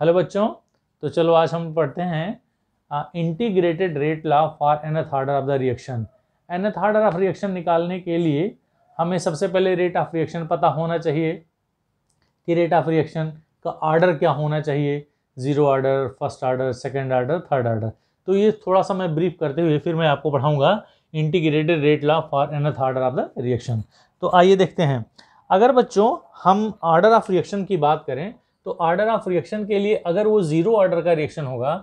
Hello बच्चों, तो चलो आज हम पढ़ते हैं integrated rate law for nth order of the reaction. nth order of reaction निकालने के लिए हमें सबसे पहले रेट ऑफ रिएक्शन पता होना चाहिए कि रेट ऑफ रिएक्शन का ऑर्डर क्या होना चाहिए, zero order, first order, second order, third order. तो ये थोड़ा सा मैं ब्रीफ करते हुए फिर मैं आपको पढ़ाऊंगा integrated rate law for nth order of the reaction. तो आइए देखते हैं। अगर बच्चों हम ऑर्डर ऑफ रिएक्शन की बात करें तो ऑर्डर ऑफ रिएक्शन के लिए अगर वो जीरो ऑर्डर का रिएक्शन होगा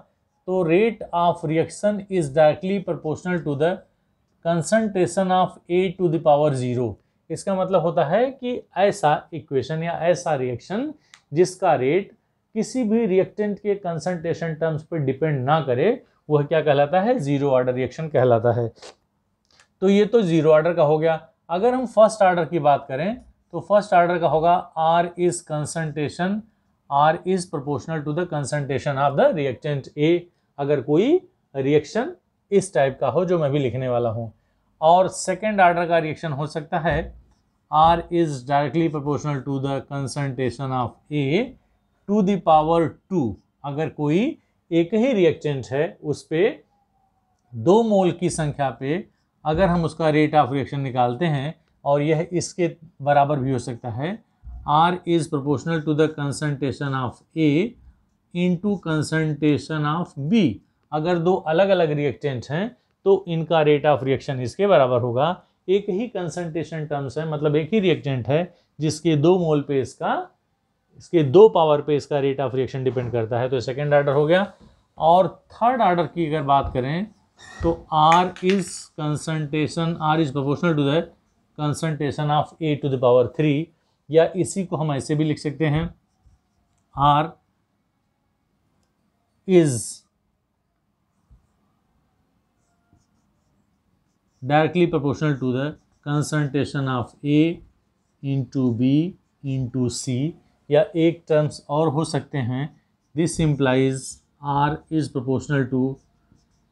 तो rate of reaction is directly proportional to the concentration of A to the power zero. इसका मतलब होता है कि ऐसा इक्वेशन या ऐसा रिएक्शन जिसका रेट किसी भी रिएक्टेंट के कंसंट्रेशन टर्म्स पर डिपेंड ना करे, वह क्या कहलाता है? जीरो ऑर्डर रिएक्शन कहलाता है। तो ये तो जीरो ऑर्डर का हो गया। अगर हम फर्स्ट ऑर्डर की बात करें तो फर्स्ट ऑर्डर का होगा R is concentration, R is proportional to the concentration of the reactant A। अगर कोई रिएक्शन इस टाइप का हो जो मैं भी लिखने वाला हूं। और सेकेंड ऑर्डर का रिएक्शन हो सकता है R is directly proportional to the concentration of A to the power 2। अगर कोई एक ही रिएक्टेंट है उस पे 2 मोल की संख्या पे अगर हम उसका रेट ऑफ रिएक्शन निकालते हैं और यह इसके बराबर भी हो सकता है, R is proportional to the concentration of A into concentration of B। अगर दो अलग अलग रिएक्टेंट हैं तो इनका रेट ऑफ रिएक्शन इसके बराबर होगा। एक ही कंसंट्रेशन टर्म्स है, मतलब एक ही रिएक्टेंट है जिसके 2 मोल पे इसके 2 पावर पे इसका रेट ऑफ रिएक्शन डिपेंड करता है। तो सेकेंड ऑर्डर हो गया। और थर्ड ऑर्डर की अगर बात करें तो R is proportional to the concentration of A to the power 3, या इसी को हम ऐसे भी लिख सकते हैं R is directly proportional to the concentration of A into B into C। या एक टर्म्स और हो सकते हैं, this implies R is proportional to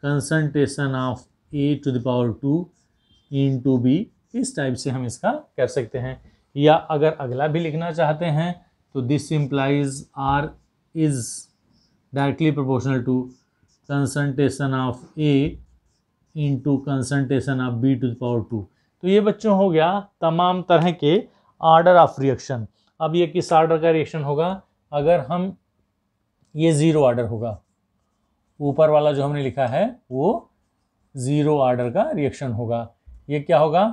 concentration of A to the power 2 into B। इस टाइप से हम इसका कर सकते हैं। या अगर अगला भी लिखना चाहते हैं तो this implies R is directly proportional to concentration of A into concentration of B to the power 2। तो ये बच्चों हो गया तमाम तरह के ऑर्डर ऑफ रिएक्शन। अब ये किस ऑर्डर का रिएक्शन होगा? अगर हम ये जीरो ऑर्डर होगा, ऊपर वाला जो हमने लिखा है वो जीरो ऑर्डर का रिएक्शन होगा। ये क्या होगा?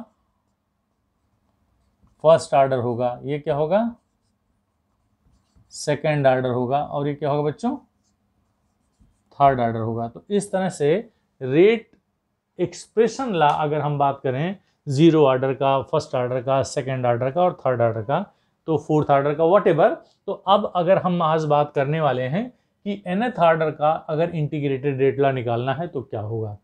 फर्स्ट ऑर्डर होगा। ये क्या होगा? सेकेंड ऑर्डर होगा। और ये क्या होगा बच्चों? थर्ड ऑर्डर होगा। तो इस तरह से रेट एक्सप्रेशन ला अगर हम बात करें जीरो ऑर्डर का, फर्स्ट ऑर्डर का, सेकेंड ऑर्डर का और थर्ड ऑर्डर का, तो फोर्थ ऑर्डर का, व्हाटएवर। तो अब अगर हम आज बात करने वाले हैं कि nth ऑर्डर का अगर इंटीग्रेटेड रेट लॉ निकालना है तो क्या होगा।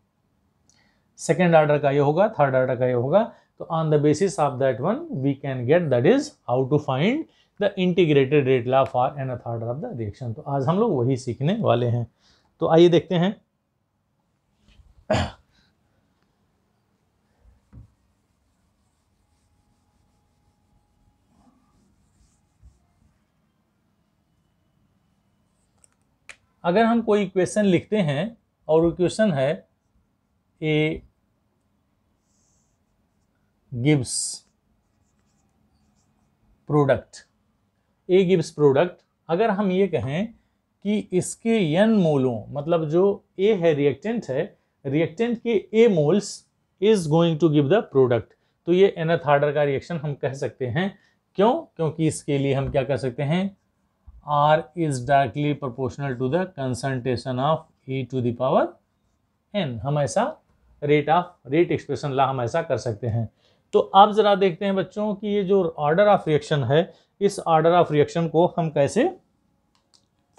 सेकेंड ऑर्डर का ये होगा, थर्ड ऑर्डर का ये होगा। तो on the basis of that one we can get, that is how to find the integrated rate law for nth order of the reaction। तो आज हम लोग वही सीखने वाले हैं। तो आइए देखते हैं। अगर हम कोई इक्वेशन लिखते हैं और इक्वेशन है A gives product, A gives product। अगर हम ये कहें कि इसके n मोलों, मतलब जो A है रिएक्टेंट है, रिएक्टेंट के A moles is going to give the product, तो ये nth ऑर्डर का रिएक्शन हम कह सकते हैं। क्यों? क्योंकि इसके लिए हम क्या कर सकते हैं? R is directly proportional to the concentration of E to the power n। हम ऐसा रेट एक्सप्रेशन ला हम ऐसा कर सकते हैं। तो आप जरा देखते हैं बच्चों कि ये जो ऑर्डर ऑफ रिएक्शन है, इस ऑर्डर ऑफ रिएक्शन को हम कैसे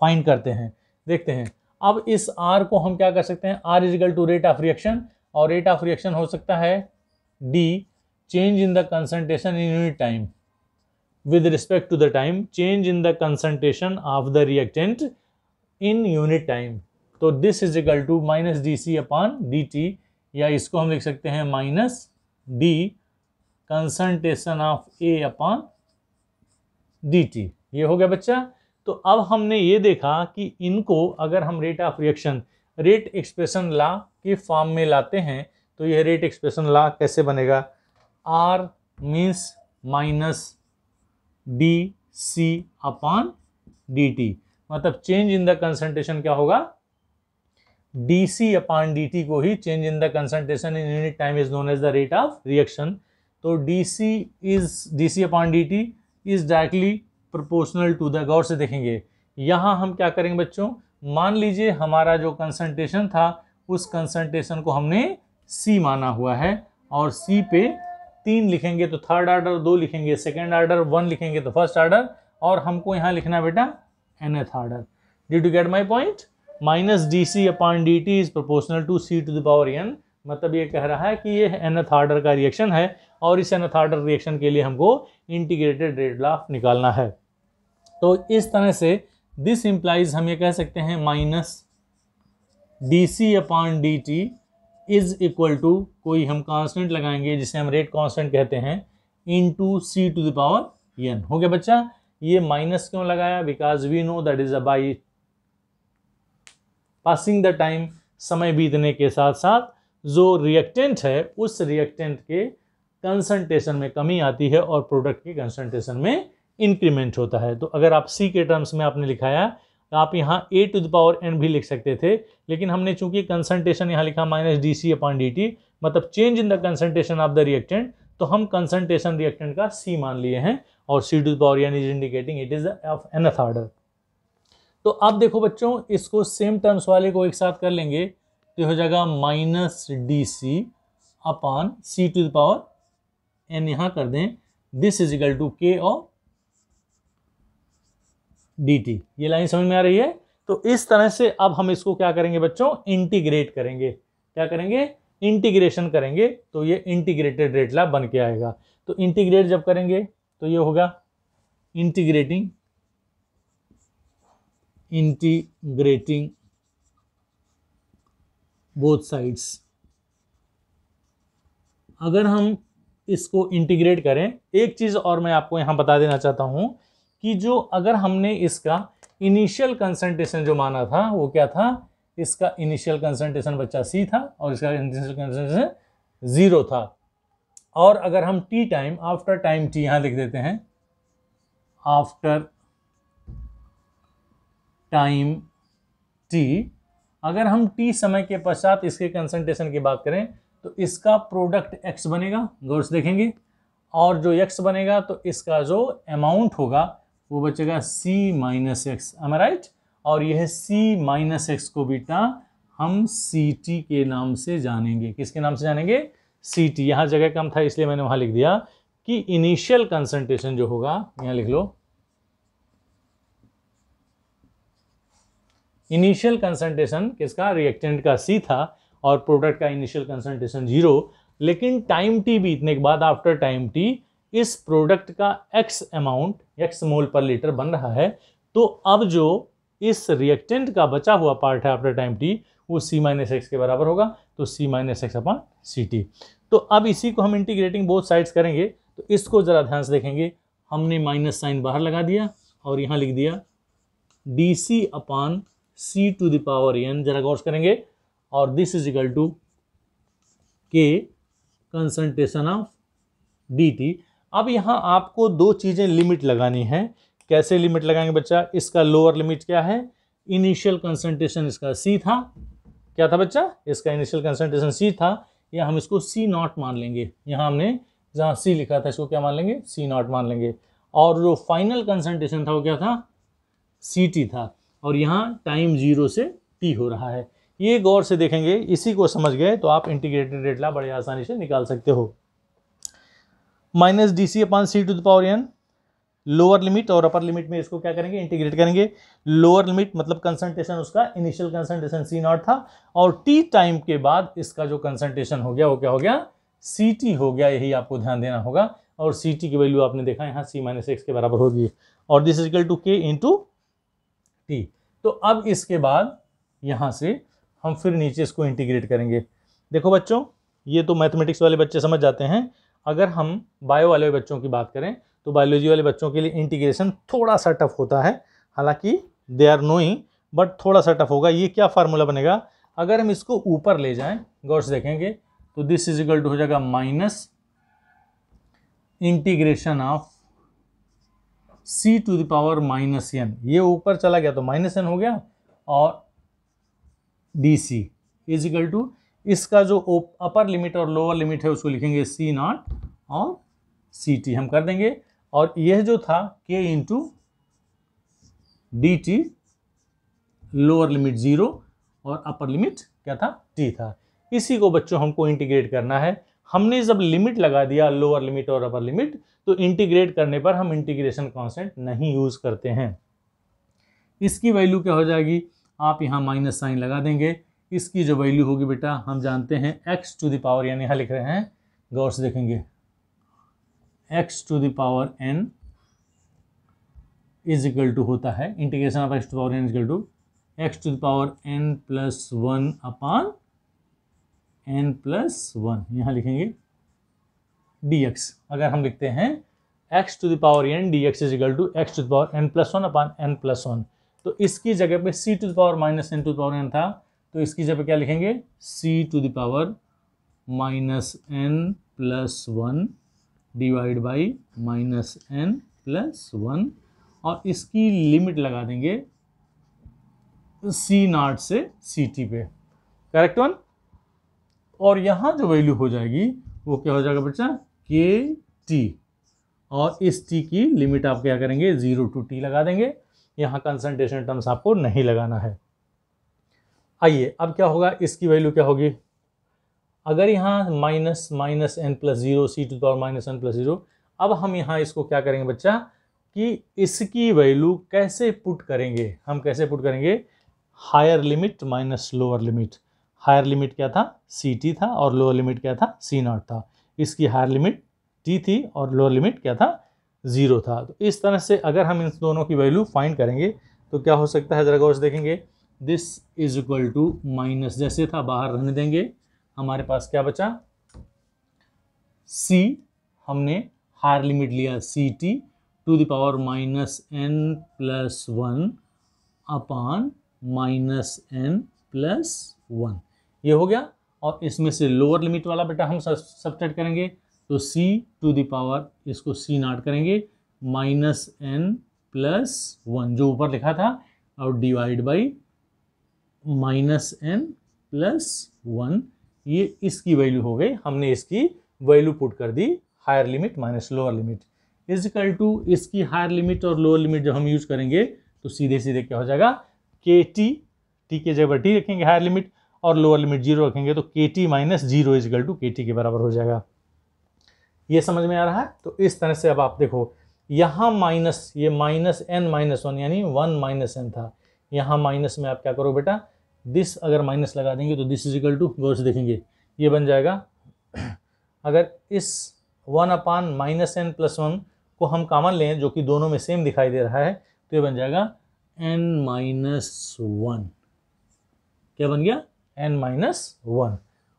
फाइंड करते हैं। देखते हैं। अब इस R को हम क्या कर सकते हैं? R is equal to rate of reaction, और रेट ऑफ रिएक्शन हो सकता है D change in the concentration in unit time with respect to the time, change in the concentration of the reactant in unit time. तो this is equal to minus DC upon DT, या इसको हम लिख सकते हैं minus D concentration of A upon DT। ये हो गया बच्चा। तो तो अब हमने ये देखा कि इनको अगर हम rate of reaction rate expression law के फॉर्म में लाते हैं तो यह रेट एक्सप्रेशन लॉ कैसे बनेगा, R means minus D C upon D T, मतलब चेंज इन द कंसंट्रेशन क्या होगा, D C upon D T को ही change in the concentration in unit time is known as the rate of reaction. तो D C upon D T is directly proportional to the, गौर से देखेंगे यहाँ हम क्या करेंगे बच्चों, मान लीजिए हमारा जो कंसंट्रेशन था उस कंसंट्रेशन को हमने C माना हुआ है और C पे 3 लिखेंगे तो थर्ड ऑर्डर, 2 लिखेंगे सेकेंड ऑर्डर, 1 लिखेंगे तो फर्स्ट ऑर्डर, और हमको यहाँ लिखना बेटा nth order. Did you get my point? Minus D C upon D T is proportional to C to the power n, मतलब ये कह रहा है कि ये nth ऑर्डर का रिएक्शन है और इस nth ऑर्डर रिएक्शन के लिए हमको इंटीग्रेटेड रेट लॉ निकालना है। तो इस तरह से दिस इंप्लाइज हम ये कह सकते हैं minus D C upon D T is equal to, कोई हम कांस्टेंट लगाएंगे जिसे हम रेट कांस्टेंट कहते हैं, into C to the power n। हो गया बच्चा? ये माइनस क्यों लगाया? Because we know that is by passing the time, समय बीतने के साथ साथ जो रिएक्टेंट है उस रिएक्टेंट के कंसंट्रेशन में कमी आती है और प्रोडक्ट के कंसंट्रेशन में इंक्रीमेंट होता है। तो अगर आप C के टर्म्स में आपने लिखाया तो आप यहाँ A to the power n भी लिख सकते थे, लेकिन हमने चूंकि कंसंट्रेशन यहाँ लिखा minus D C upon D T, मतलब change in the concentration of the reactant, तो हम कंसंट्रेशन रिएक्टेंट का C मान लिए हैं और C to the power n is indicating it is of nth order. तो अब देखो बच्चों, इसको सेम टर्म्स वाले को एक साथ कर लेंगे तो हो जाएगा minus D C upon C to the power n, यहाँ कर दें this is equal to K of D T. ये लाइन समझ में आ रही है? तो इस तरह से अब हम इसको क्या करेंगे बच्चों, इंटीग्रेट करेंगे। क्या करेंगे? इंटीग्रेशन करेंगे, तो ये इंटीग्रेटेड रेट लॉ बन के आएगा। तो इंटीग्रेट जब करेंगे तो ये होगा इंटीग्रेटिंग बोथ साइड्स। अगर हम इसको इंटीग्रेट करें, एक चीज और मैं आपको यहां बता देना चाहता हूं कि जो अगर हमने इसका इनिशियल कंसंट्रेशन जो माना था वो क्या था, इसका इनिशियल कंसंट्रेशन बच्चा C था और इसका इनिशियल कंसंट्रेशन 0 था, और अगर हम T time after time t यहां लिख देते हैं, आफ्टर टाइम t, अगर हम t समय के पश्चात इसके कंसंट्रेशन की बात करें तो इसका प्रोडक्ट x बनेगा, गौर से देखेंगे, और जो x बनेगा तो इसका जो अमाउंट होगा वो बचेगा C minus x, am I right? और यह C माइनस एक्स को बेटा हम CT के नाम से जानेंगे। किसके नाम से जानेंगे? CT। यहाँ जगह कम था इसलिए मैंने वहाँ लिख दिया कि इनिशियल कंसंट्रेशन जो होगा, यहाँ लिख लो, इनिशियल कंसंट्रेशन किसका, रिएक्टेंट का C था और प्रोडक्ट का इनिशियल कंसंट्रेशन 0, लेकिन टाइम t बीतने के बाद आफ्टर टाइम t इस प्रोडक्ट का x अमाउंट x मोल पर लीटर बन रहा है। तो अब जो इस रिएक्टेंट का बचा हुआ पार्ट है आफ्टर टाइम t वो C माइनस एक्स के बराबर होगा, तो C minus x upon CT। तो अब इसी को हम इंटीग्रेटिंग बोथ साइड्स करेंगे, तो इसको जरा ध्यान से देखेंगे, हमने माइनस साइन बाहर लगा दिया और यहाँ लिख दिया DC upon C to the power n, जरा गौर करेंगे, और this is equal to K concentration of dt। अब यहाँ आपको दो चीज़ें लिमिट लगानी है। कैसे लिमिट लगाएंगे बच्चा? इसका लोअर लिमिट क्या है, इनिशियल कंसंट्रेशन इसका C था, क्या था बच्चा, इसका इनिशियल कंसंट्रेशन C था, या हम इसको C नॉट मान लेंगे, यहाँ हमने जहाँ C लिखा था इसको क्या मान लेंगे, C नॉट मान लेंगे, और जो फाइनल कंसंट्रेशन था वो क्या था, CT था, और यहाँ टाइम 0 से T हो रहा है। ये गौर से देखेंगे, इसी को समझ गए तो आप इंटीग्रेटेड रेट लॉ बड़े आसानी से निकाल सकते हो। Minus D C upon C to the power n, lower limit और अपर लिमिट में इसको क्या करेंगे, इंटीग्रेट करेंगे। लोअर लिमिट मतलब कंसंट्रेशन उसका इनिशियल कंसंट्रेशन C नॉट था, और T टाइम के बाद इसका जो कंसंट्रेशन हो गया वो क्या हो गया, CT हो गया, यही आपको ध्यान देना होगा। और CT की वैल्यू आपने देखा यहाँ C माइनस एक्स के बराबर होगी, और this is equal to K into T। तो अब इसके बाद यहाँ से हम फिर नीचे इसको इंटीग्रेट करेंगे। देखो बच्चों, ये तो मैथमेटिक्स वाले बच्चे समझ जाते हैं। अगर हम बायो वाले बच्चों की बात करें तो बायोलॉजी वाले बच्चों के लिए इंटीग्रेशन थोड़ा सा टफ होता है, हालांकि दे आर नोइंग, बट थोड़ा सा टफ होगा। ये क्या फार्मूला बनेगा, अगर हम इसको ऊपर ले जाएं, गौर से देखेंगे तो दिस इज इक्वल टू हो जाएगा minus integration of c to the power minus n, ये ऊपर चला गया तो माइनस n हो गया, और dc इज इक्वल टू इसका जो अपर लिमिट और लोअर लिमिट है उसको लिखेंगे c नॉट और ct हम कर देंगे, और यह जो था k into dt, lower limit 0 और अपर लिमिट क्या था, t था। इसी को बच्चों हमको इंटीग्रेट करना है। हमने जब लिमिट लगा दिया लोअर लिमिट और अपर लिमिट, तो इंटीग्रेट करने पर हम इंटीग्रेशन कांस्टेंट नहीं यूज करते हैं। इसकी वैल्यू क्या हो जाएगी, आप यहाँ माइनस साइन लगा देंगे। इसकी जो वैल्यू होगी बेटा हम जानते हैं x टू द पावर, यानी यहाँ लिख रहे हैं, गौर से देखेंगे, x to the power n is equal to होता है integration of x to power n is equal to x to the power n plus 1 upon n plus 1, यहाँ लिखेंगे dx। अगर हम लिखते हैं x to the power n dx is equal to x to the power n plus 1 upon n plus 1, तो इसकी जगह पे c to the power minus n to the power n था, तो इसकी जगह पे क्या लिखेंगे, c to the power minus n plus 1 divide by minus n plus 1, और इसकी लिमिट लगा देंगे c नॉट से ct पे, करेक्ट वन। और यहाँ जो वैल्यू हो जाएगी वो क्या हो जाएगा बच्चा, के टी, और इस t की लिमिट आप क्या करेंगे, 0 टू t लगा देंगे। यहाँ कंसंट्रेशन टर्म्स आपको नहीं लगाना है। आइए अब क्या होगा, इसकी वैल्यू क्या होगी, अगर यहाँ minus minus n plus 0 c to power minus n plus 0, अब हम यहाँ इसको क्या करेंगे बच्चा, कि इसकी वैल्यू कैसे पुट करेंगे, हम कैसे पुट करेंगे, higher limit minus lower limit. Higher limit क्या था, सी टी था, और लोअर लिमिट क्या था, सी नॉट था। इसकी हायर लिमिट टी थी और लोअर लिमिट क्या था, 0 था। तो इस तरह से अगर हम इन दोनों की वैल्यू फाइंड करेंगे तो क्या हो सकता है, जरा गौर से देखेंगे, this is equal to minus, जैसे था बाहर रहने देंगे, हमारे पास क्या बचा, c, हमने हायर लिमिट लिया c t to the power minus n plus 1 upon minus n plus 1, ये हो गया। और इसमें से लोअर लिमिट वाला बेटा हम सब्ट्रैक्ट करेंगे, तो c टू द पावर, इसको c नॉट करेंगे, माइनस n प्लस 1 जो ऊपर लिखा था, और divide by minus n plus 1, ये इसकी वैल्यू हो गई। हमने इसकी वैल्यू पुट कर दी, higher limit minus lower limit is equal to, इसकी हायर लिमिट और लोअर लिमिट जब हम यूज करेंगे तो सीधे सीधे क्या हो जाएगा, के टी, टी के जगह टी रखेंगे हायर लिमिट, और लोअर लिमिट 0 रखेंगे, तो k t minus 0 is equal to k t के बराबर हो जाएगा। ये समझ में आ रहा है। तो इस तरह से अब आप देखो, यहाँ माइनस, ये माइनस n माइनस 1 यानी 1 माइनस n था, यहाँ माइनस में आप क्या करो बेटा, दिस अगर माइनस लगा देंगे तो दिस इज इक्वल टू, गौर से देखेंगे, ये बन जाएगा, अगर इस 1 अपान माइनस n प्लस 1 को हम कॉमन लें, जो कि दोनों में सेम दिखाई दे रहा है, तो ये बन जाएगा n माइनस 1, क्या बन गया, n minus 1।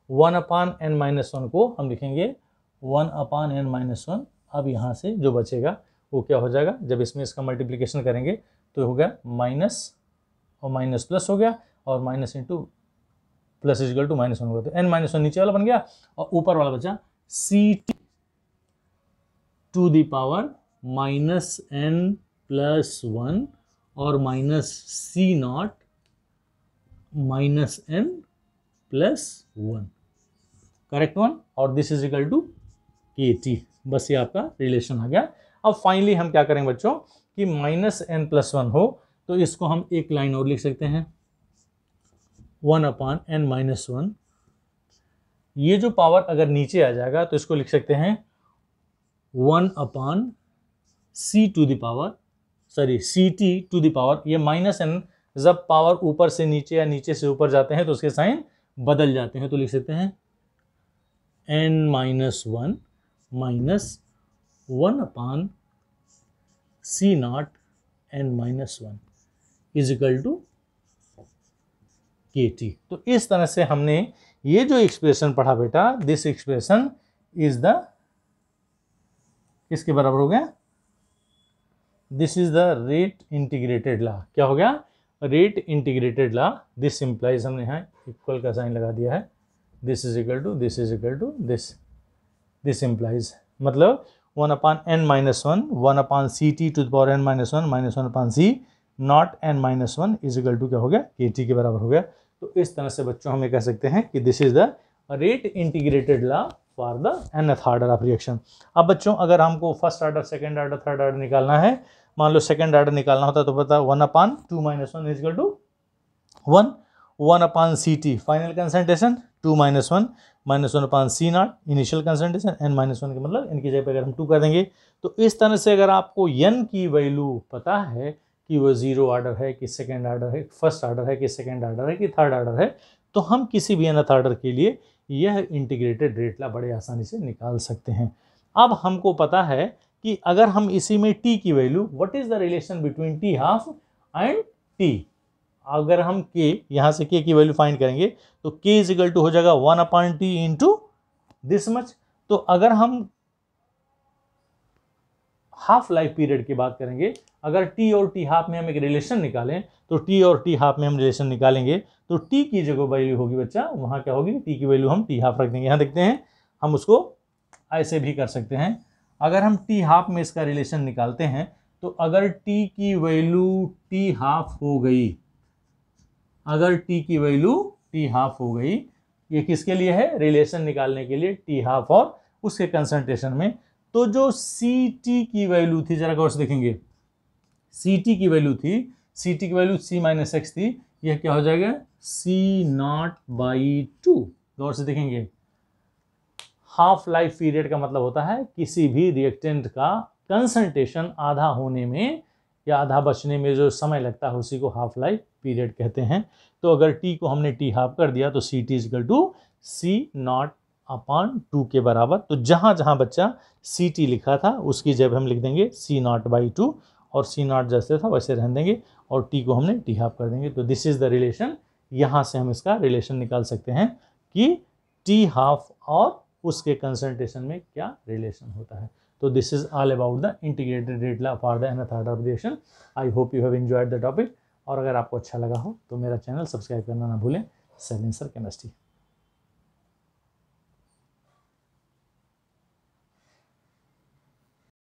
1 upon n minus 1 को हम लिखेंगे 1 अपान n माइनस 1। अब यहाँ से जो बचेगा वो क्या हो जाएगा, जब इसमें इसका मल्टीप्लिकेशन करेंगे तो हो गया माइनस और माइनस प्लस हो गया, और minus into plus is equal to minus 1 होगा, तो n माइनस 1 नीचे वाला बन गया, और ऊपर वाला बचा c t to the power minus n plus 1 और minus c not minus n plus 1, correct one. और this is equal to k t, बस ये आपका रिलेशन आ गया। अब फाइनली हम क्या करेंगे बच्चों, कि माइनस n प्लस 1 हो तो इसको हम एक लाइन और लिख सकते हैं, 1 अपान n माइनस 1। ये जो पावर अगर नीचे आ जाएगा तो इसको लिख सकते हैं 1 upon c to the power, sorry c t to the power, ये माइनस n जब पावर ऊपर से नीचे या नीचे से ऊपर जाते हैं तो उसके साइन बदल जाते हैं, तो लिख सकते हैं n minus 1 minus 1 upon c not n minus 1 is equal to k t. तो इस तरह से हमने ये जो एक्सप्रेशन पढ़ा बेटा, दिस एक्सप्रेशन इज द, किसके बराबर हो गया, this is the rate integrated law. क्या हो गया? Rate integrated law. This implies, हमने यहाँ इक्वल का साइन लगा दिया है, this is equal to this is equal to this. This implies मतलब 1/n-1 1/ct to the power n-1 -1/c not n-1 is equal to क्या हो गया? kt के बराबर हो गया। तो इस तरह से बच्चों हम ये कह सकते हैं कि this is the rate integrated law for the nth order of reaction. अब बच्चों अगर हमको first order, second order, third order निकालना है, मान लो सेकंड ऑर्डर निकालना होता तो पता 1/2 - 1 is equal to 1 1/ct final concentration, 2 - 1 -1/c not initial concentration, n-1 का मतलब इनकी जगह पे अगर हम 2 कर देंगे तो इस तरह से अगर आपको n की वैल्यू पता है कि वो 0 ऑर्डर है कि सेकंड ऑर्डर है, फर्स्ट ऑर्डर है कि सेकंड ऑर्डर है कि थर्ड ऑर्डर है, तो हम किसी भी nth ऑर्डर के लिए यह इंटीग्रेटेड रेट लॉ बड़े आसानी से निकाल सकते हैं। अब हमको पता है कि अगर हम इसी में t की value, what is the relation between t half and t, अगर हम k यहाँ से k की वैल्यू फाइंड करेंगे तो k इज इक्वल टू हो जाएगा 1/t इंटू दिस मच। तो अगर हम हाफ लाइफ पीरियड की बात करेंगे, अगर t और t हाफ में हम एक रिलेशन निकालें तो t और t हाफ में हम रिलेशन निकालेंगे तो t की जो वैल्यू होगी बच्चा, वहाँ क्या होगी? t की वैल्यू हम t हाफ रख देंगे। यहाँ देखते हैं, हम उसको ऐसे भी कर सकते हैं। अगर हम t हाफ में इसका रिलेशन निकालते हैं तो अगर t की वैल्यू t हाफ हो गई, अगर t की वैल्यू t हाफ हो गई, ये किसके लिए है? रिलेशन निकालने के लिए, t हाफ और उसके कंसंट्रेशन में। तो जो ct की वैल्यू थी, जरा गौर से देखेंगे, ct की वैल्यू थी, ct की वैल्यू c - x थी, यह क्या हो जाएगा? c0/2। गौर से देखेंगे, हाफ लाइफ पीरियड का मतलब होता है किसी भी रिएक्टेंट का कंसंट्रेशन आधा होने में या आधा बचने में जो समय लगता है उसी को हाफ लाइफ पीरियड कहते हैं। तो अगर t को हमने t हाफ कर दिया तो ct इक्वल टू c0/2 के बराबर। तो जहां जहां बच्चा ct लिखा था उसकी जगह हम लिख देंगे c0/2 और c0 जैसे था वैसे रहने देंगे और t को हमने t हाफ कर देंगे। तो दिस इज द रिलेशन। यहाँ से हम इसका रिलेशन निकाल सकते हैं कि t हाफ और उसके कंसंट्रेशन में क्या रिलेशन होता है। तो this is all about the integrated rate law for the nth order of reaction. I hope you have enjoyed the topic. और अगर आपको अच्छा लगा हो तो मेरा चैनल सब्सक्राइब करना ना भूलें। Silencer chemistry.